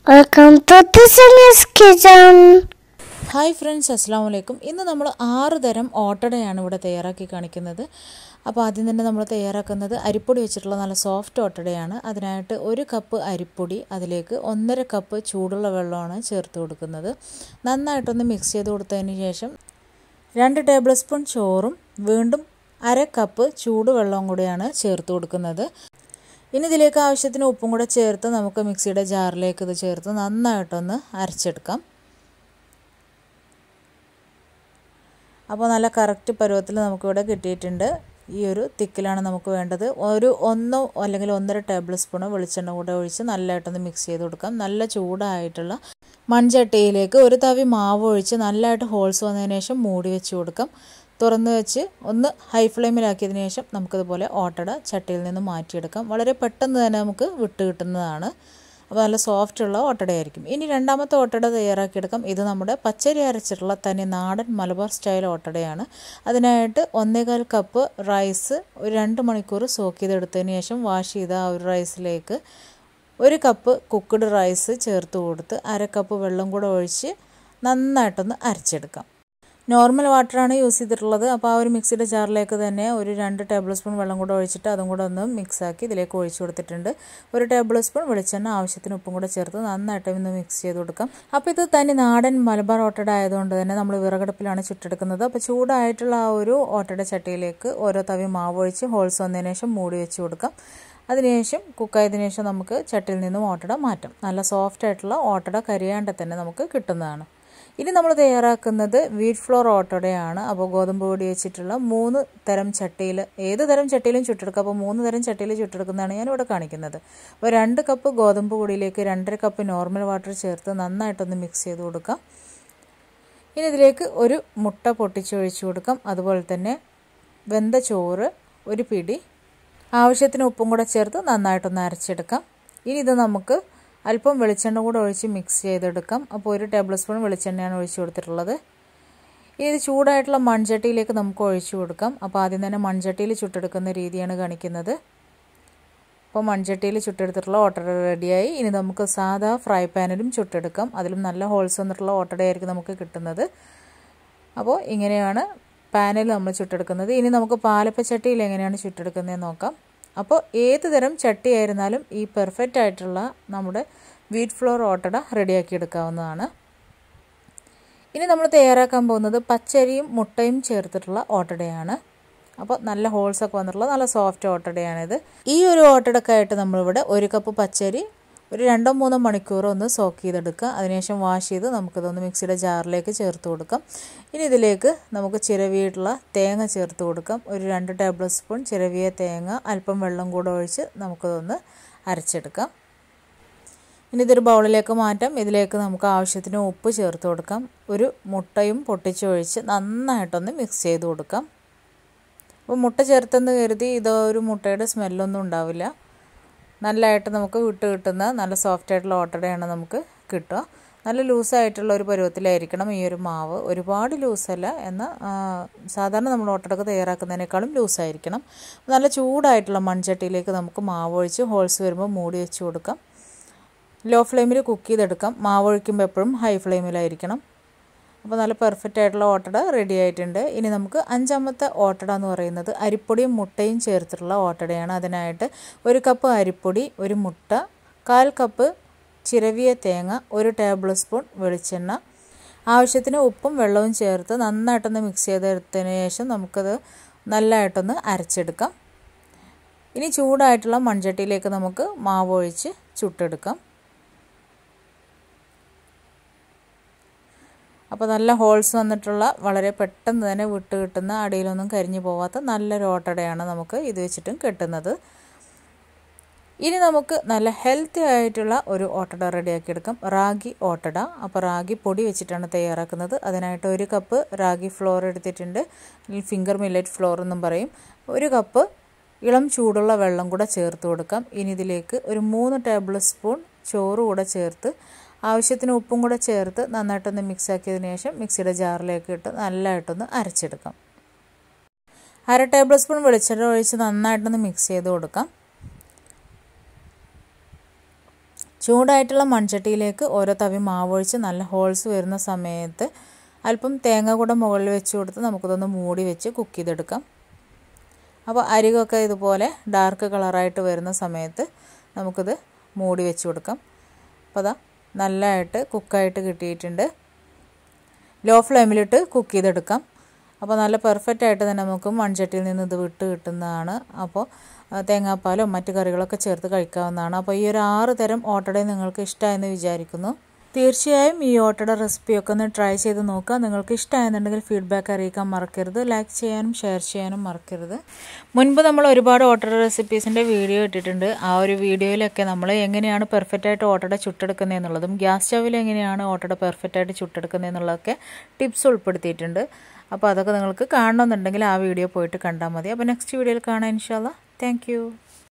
Welcome to this kitchen. Hi friends, assalamu alaikum. ഇന്ന് നമ്മൾ 6 തരം ഓട്ടടയാണ് ഇവിടെ തയ്യാറാക്കി കാണിക്കുന്നത്. അപ്പോൾ ആദ്യം തന്നെ നമ്മൾ തയ്യാറാക്കുന്നത് അരിപ്പൊടി വെച്ചിട്ടുള്ള നല്ല സോഫ്റ്റ് ഓട്ടടയാണ്. അതിനായിട്ട് 1 കപ്പ് അരിപ്പൊടി, അതിലേക്ക് 1.5 കപ്പ് ചൂടുള്ള വെള്ളമാണ് ചേർത്ത് കൊടുക്കുന്നത്. നന്നായിട്ടൊന്ന് മിക്സ് ചെയ്ത് കൊടുത്തതിന് ശേഷം 2 ടേബിൾ സ്പൂൺ ചോറും വീണ്ടും 1/2 കപ്പ് ചൂടുവെള്ളവും കൂടിയാണ് ചേർത്ത് കൊടുക്കുന്നത്. ഇനി ഇതിലേക്ക് ആവശ്യത്തിന് ഉപ്പും കൂടെ ചേർത്ത് നമുക്ക് മിക്സിയുടെ ജാറിലേക്ക് ഇത് ചേർത്ത് നന്നായിട്ടൊന്ന് അരച്ചെടുക്കാം. അപ്പോൾ നല്ല കറക്റ്റ് പരുവത്തിൽ നമുക്കിവിടെ കിട്ടിയിട്ടുണ്ട്. ഈ ഒരു തിക്കിലാണ് നമുക്ക് വേണ്ടത്. ഒരു 1 അല്ലെങ്കിൽ 1.5 ടേബിൾ സ്പൂൺ വെളിച്ചെണ്ണ കൂടെ ഒഴിച്ച് നല്ലതായിട്ടൊന്ന് മിക്സ് ചെയ്ത് കൊടുക്കാം. നല്ല ചൂടായിട്ടുള്ള മൺചട്ടിയിലേക്ക് ഒരു തവി മാവ് ഒഴിച്ച് നല്ലതായിട്ട് ഹോൾസ് വന്നതിന് ശേഷം മൂടി വെച്ച് കൊടുക്കാം. തുറന്ന് വെച്ച് ഒന്ന് ഹൈ ഫ്ലെയിമിലാക്കിയതിന് ശേഷം നമുക്കിതുപോലെ ഓട്ടട ചട്ടിയിൽ നിന്ന് മാറ്റിയെടുക്കാം. വളരെ പെട്ടെന്ന് തന്നെ നമുക്ക് വിട്ട് കിട്ടുന്നതാണ്. അപ്പോൾ നല്ല സോഫ്റ്റുള്ള ഓട്ടടയായിരിക്കും. ഇനി രണ്ടാമത്തെ ഓട്ടട തയ്യാറാക്കിയെടുക്കാം. ഇത് നമ്മുടെ പച്ചരി അരച്ചിട്ടുള്ള തനി നാടൻ മലബാർ സ്റ്റൈൽ ഓട്ടടയാണ്. അതിനായിട്ട് 1.25 കപ്പ് റൈസ് ഒരു 2 മണിക്കൂർ സോക്ക് ചെയ്തെടുത്തതിന് ശേഷം വാഷ് ചെയ്ത ആ ഒരു റൈസിലേക്ക് 1 കപ്പ് കുക്ക്ഡ് റൈസ് ചേർത്ത് കൊടുത്ത് 1/2 കപ്പ് വെള്ളം കൂടെ ഒഴിച്ച് നന്നായിട്ടൊന്ന് അരച്ചെടുക്കാം. നോർമൽ വാട്ടറാണ് യൂസ് ചെയ്തിട്ടുള്ളത്. അപ്പോൾ ആ ഒരു മിക്സിയുടെ ജാറിലേക്ക് തന്നെ ഒരു 2 ടേബിൾ സ്പൂൺ വെള്ളം കൂടെ ഒഴിച്ചിട്ട് അതും കൂടെ ഒന്ന് മിക്സാക്കി ഇതിലേക്ക് ഒഴിച്ചു കൊടുത്തിട്ടുണ്ട്. 1 ടേബിൾ സ്പൂൺ വെളിച്ചെണ്ണ, ആവശ്യത്തിന് ഉപ്പും കൂടെ ചേർത്ത് നന്നായിട്ട് ഒന്ന് മിക്സ് ചെയ്ത് കൊടുക്കാം. അപ്പോൾ ഇത് തനി നാടൻ മലബാർ ഓട്ടട ആയതുകൊണ്ട് തന്നെ നമ്മൾ വിറകടുപ്പിലാണ് ചുട്ടെടുക്കുന്നത്. അപ്പോൾ ചൂടായിട്ടുള്ള ആ ഒരു ഓട്ടട ചട്ടിയിലേക്ക് ഓരോ തവി മാവ് ഒഴിച്ച് ഹോൾസ് വന്നതിന് ശേഷം മൂടി വെച്ച് കൊടുക്കാം. അതിനുശേഷം കുക്കായതിനു ശേഷം നമുക്ക് ചട്ടിയിൽ നിന്നും ഓട്ടട മാറ്റാം. നല്ല സോഫ്റ്റ് ആയിട്ടുള്ള ഓട്ടട കരിയാണ്ട് തന്നെ നമുക്ക് കിട്ടുന്നതാണ്. ഇനി നമ്മൾ തയ്യാറാക്കുന്നത് വീറ്റ് ഫ്ലോർ ഓട്ടടയാണ്. അപ്പോൾ ഗോതമ്പ് പൊടി വെച്ചിട്ടുള്ള 3 തരം ചട്ടിയിൽ, ഏത് തരം ചട്ടിയിലും ചുട്ടെടുക്കുക. അപ്പോൾ 3 തരം ചട്ടിയിൽ ചുട്ടെടുക്കുന്നതാണ് ഞാനിവിടെ കാണിക്കുന്നത്. അപ്പോൾ 2 കപ്പ് ഗോതമ്പ് പൊടിയിലേക്ക് 2.5 കപ്പ് നോർമൽ വാട്ടർ ചേർത്ത് നന്നായിട്ടൊന്ന് മിക്സ് ചെയ്ത് കൊടുക്കാം. ഇനി ഇതിലേക്ക് ഒരു മുട്ട പൊട്ടിച്ചൊഴിച്ച് കൊടുക്കാം. അതുപോലെ തന്നെ വെന്ത ചോറ് 1 പിടി, ആവശ്യത്തിന് ഉപ്പും കൂടെ ചേർത്ത് നന്നായിട്ടൊന്ന് അരച്ചെടുക്കാം. ഇനി ഇത് നമുക്ക് അല്പം വെളിച്ചെണ്ണ കൂടെ ഒഴിച്ച് മിക്സ് ചെയ്തെടുക്കാം. അപ്പോൾ 1 ടേബിൾ സ്പൂൺ വെളിച്ചെണ്ണയാണ് ഒഴിച്ച് കൊടുത്തിട്ടുള്ളത്. ഇനി ഇത് ചൂടായിട്ടുള്ള മൺചട്ടിയിലേക്ക് നമുക്ക് ഒഴിച്ചു കൊടുക്കാം. അപ്പോൾ ആദ്യം തന്നെ മൺചട്ടിയിൽ ചുട്ടെടുക്കുന്ന രീതിയാണ് കാണിക്കുന്നത്. അപ്പോൾ മൺചട്ടിയിൽ ചുട്ടെടുത്തിട്ടുള്ള ഓട്ടട റെഡിയായി. ഇനി നമുക്ക് സാധാ ഫ്രൈ പാനിലും ചുട്ടെടുക്കാം. അതിലും നല്ല ഹോൾസ് വന്നിട്ടുള്ള ഓട്ടടയായിരിക്കും നമുക്ക് കിട്ടുന്നത്. അപ്പോൾ ഇങ്ങനെയാണ് പാനിൽ നമ്മൾ ചുട്ടെടുക്കുന്നത്. ഇനി നമുക്ക് പാലപ്പച്ചട്ടിയിൽ എങ്ങനെയാണ് ചുട്ടെടുക്കുന്നതെന്ന് നോക്കാം. അപ്പോൾ ഏത് തരം ചട്ടിയായിരുന്നാലും ഈ പെർഫെക്റ്റ് ആയിട്ടുള്ള നമ്മുടെ വീറ്റ് ഫ്ലോർ ഓട്ടട റെഡിയാക്കി എടുക്കാവുന്നതാണ്. ഇനി നമ്മൾ തയ്യാറാക്കാൻ പോകുന്നത് പച്ചരിയും മുട്ടയും ചേർത്തിട്ടുള്ള ഓട്ടടയാണ്. അപ്പോൾ നല്ല ഹോൾസൊക്കെ വന്നിട്ടുള്ള നല്ല സോഫ്റ്റ് ഓട്ടടയാണിത്. ഈ ഒരു ഓട്ടടക്കായിട്ട് നമ്മളിവിടെ 1 കപ്പ് പച്ചരി ഒരു 2-3 മണിക്കൂർ ഒന്ന് സോക്ക് ചെയ്തെടുക്കുക. അതിനുശേഷം വാഷ് ചെയ്ത് നമുക്കിതൊന്ന് മിക്സിയുടെ ജാറിലേക്ക് ചേർത്ത് കൊടുക്കാം. ഇനി ഇതിലേക്ക് നമുക്ക് ചിരവിയിട്ടുള്ള തേങ്ങ ചേർത്ത് കൊടുക്കാം. ഒരു 2 ടേബിൾ സ്പൂൺ ചിരവിയ തേങ്ങ, അല്പം വെള്ളം കൂടെ ഒഴിച്ച് നമുക്കിതൊന്ന് അരച്ചെടുക്കാം. ഇനി ഇതൊരു ബൗളിലേക്ക് മാറ്റാം. ഇതിലേക്ക് നമുക്ക് ആവശ്യത്തിന് ഉപ്പ് ചേർത്ത് കൊടുക്കാം. ഒരു മുട്ടയും പൊട്ടിച്ചൊഴിച്ച് നന്നായിട്ടൊന്ന് മിക്സ് ചെയ്ത് കൊടുക്കാം. അപ്പോൾ മുട്ട ചേർത്തെന്ന് കരുതി ഇതൊരു മുട്ടയുടെ സ്മെല്ലൊന്നും ഉണ്ടാവില്ല. നല്ലതായിട്ട് നമുക്ക് വിട്ട് കിട്ടുന്ന നല്ല സോഫ്റ്റ് ആയിട്ടുള്ള ഓട്ടടയാണ് നമുക്ക് കിട്ടുക. നല്ല ലൂസായിട്ടുള്ള ഒരു പരുവത്തിലായിരിക്കണം ഈ ഒരു മാവ്. ഒരുപാട് ലൂസല്ല, എന്നാൽ സാധാരണ നമ്മൾ ഓട്ടടക്ക് തയ്യാറാക്കുന്നതിനേക്കാളും ലൂസായിരിക്കണം. നല്ല ചൂടായിട്ടുള്ള മൺചട്ടിയിലേക്ക് നമുക്ക് മാവ് ഒഴിച്ച് ഹോൾസ് വരുമ്പോൾ മൂടി വെച്ച് കൊടുക്കാം. ലോ ഫ്ലെയിമിൽ കുക്ക് ചെയ്തെടുക്കാം. മാവ് ഒഴിക്കുമ്പോൾ എപ്പോഴും ഹൈ ഫ്ലെയിമിലായിരിക്കണം. അപ്പോൾ നല്ല പെർഫെക്റ്റ് ആയിട്ടുള്ള ഓട്ടട റെഡി ആയിട്ടുണ്ട്. ഇനി നമുക്ക് 5ാമത്തെ ഓട്ടട എന്ന് പറയുന്നത് അരിപ്പൊടിയും മുട്ടയും ചേർത്തിട്ടുള്ള ഓട്ടടയാണ്. അതിനായിട്ട് 1 കപ്പ് അരിപ്പൊടി, 1 മുട്ട, 1/4 കപ്പ് ചിരവിയ തേങ്ങ, 1 ടേബിൾ സ്പൂൺ വെളിച്ചെണ്ണ, ആവശ്യത്തിന് ഉപ്പും വെള്ളവും ചേർത്ത് നന്നായിട്ടൊന്ന് മിക്സ് ചെയ്തെടുത്തതിന് ശേഷം നമുക്കത് നല്ലതായിട്ടൊന്ന് അരച്ചെടുക്കാം. ഇനി ചൂടായിട്ടുള്ള മൺചട്ടിയിലേക്ക് നമുക്ക് മാവ് ഒഴിച്ച് ചുട്ടെടുക്കാം. അപ്പോൾ നല്ല ഹോൾസ് വന്നിട്ടുള്ള വളരെ പെട്ടെന്ന് തന്നെ വിട്ട് കിട്ടുന്ന, അടിയിലൊന്നും കരിഞ്ഞു പോവാത്ത നല്ലൊരു ഓട്ടടയാണ് നമുക്ക് ഇത് വെച്ചിട്ടും കിട്ടുന്നത്. ഇനി നമുക്ക് നല്ല ഹെൽത്തി ആയിട്ടുള്ള ഒരു ഓട്ടട റെഡിയാക്കി എടുക്കാം. റാഗി ഓട്ടട. അപ്പോൾ റാഗി പൊടി വെച്ചിട്ടാണ് തയ്യാറാക്കുന്നത്. അതിനായിട്ട് 1 കപ്പ് റാഗി ഫ്ലോർ എടുത്തിട്ടുണ്ട്. ഫിംഗർ മില്ലറ്റ് ഫ്ലോർ എന്നും പറയും. 1 കപ്പ് ഇളം ചൂടുള്ള വെള്ളം കൂടെ ചേർത്ത് കൊടുക്കാം. ഇനി ഇതിലേക്ക് ഒരു 3 ടേബിൾ സ്പൂൺ ചോറ് കൂടെ ചേർത്ത് ആവശ്യത്തിന് ഉപ്പും കൂടെ ചേർത്ത് നന്നായിട്ടൊന്ന് മിക്സ് ആക്കിയതിന് ശേഷം മിക്സിയുടെ ജാറിലേക്ക് ഇട്ട് നല്ലതായിട്ടൊന്ന് അരച്ചെടുക്കാം. 1/2 ടേബിൾ സ്പൂൺ വെളിച്ചെണ്ണ ഒഴിച്ച് നന്നായിട്ടൊന്ന് മിക്സ് ചെയ്ത് കൊടുക്കാം. ചൂടായിട്ടുള്ള മൺചട്ടിയിലേക്ക് ഓരോ തവി മാവ് ഒഴിച്ച് നല്ല ഹോൾസ് വരുന്ന സമയത്ത് അല്പം തേങ്ങ കൂടെ മുകളിൽ വെച്ച് കൊടുത്ത് നമുക്കിതൊന്ന് മൂടി വെച്ച് കുക്ക് ചെയ്തെടുക്കാം. അപ്പോൾ അരികൊക്കെ ഇതുപോലെ ഡാർക്ക് കളറായിട്ട് വരുന്ന സമയത്ത് നമുക്കിത് മൂടി വെച്ച് കൊടുക്കാം. അപ്പോൾ അതാ നല്ലതായിട്ട് കുക്കായിട്ട് കിട്ടിയിട്ടുണ്ട്. ലോ ഫ്ലെയിമിലിട്ട് കുക്ക് ചെയ്തെടുക്കാം. അപ്പോൾ നല്ല പെർഫെക്റ്റ് ആയിട്ട് തന്നെ നമുക്ക് മൺചട്ടിയിൽ നിന്ന് ഇത് വിട്ട് കിട്ടുന്നതാണ്. അപ്പോൾ തേങ്ങാപ്പാലും മറ്റു കറികളൊക്കെ ചേർത്ത് കഴിക്കാവുന്നതാണ്. അപ്പോൾ ഈ ഒരു 6 തരം ഓട്ടട നിങ്ങൾക്ക് ഇഷ്ടമായെന്ന് വിചാരിക്കുന്നു. തീർച്ചയായും ഈ ഓട്ടട റെസിപ്പിയൊക്കെ ഒന്ന് ട്രൈ ചെയ്ത് നോക്കുക. നിങ്ങൾക്ക് ഇഷ്ടമായെന്നുണ്ടെങ്കിൽ ഫീഡ്ബാക്ക് അറിയിക്കാൻ മറക്കരുത്. ലൈക്ക് ചെയ്യാനും ഷെയർ ചെയ്യാനും മറക്കരുത്. മുൻപ് നമ്മൾ ഒരുപാട് ഓട്ടട റെസിപ്പീസിൻ്റെ വീഡിയോ ഇട്ടിട്ടുണ്ട്. ആ ഒരു വീഡിയോയിലൊക്കെ നമ്മൾ എങ്ങനെയാണ് പെർഫെക്റ്റായിട്ട് ഓട്ടട ചുട്ടെടുക്കുന്നത് എന്നുള്ളതും ഗ്യാസ് സ്റ്റവിൽ എങ്ങനെയാണ് ഓട്ടട പെർഫെക്റ്റായിട്ട് ചുട്ടെടുക്കുന്നത് എന്നുള്ളതൊക്കെ ടിപ്സ് ഉൾപ്പെടുത്തിയിട്ടുണ്ട്. അപ്പോൾ അതൊക്കെ നിങ്ങൾക്ക് കാണണമെന്നുണ്ടെങ്കിൽ ആ വീഡിയോ പോയിട്ട് കണ്ടാൽ മതി. അപ്പോൾ നെക്സ്റ്റ് വീഡിയോയിൽ കാണാം ഇൻഷാ അല്ലാഹ്. Thank you.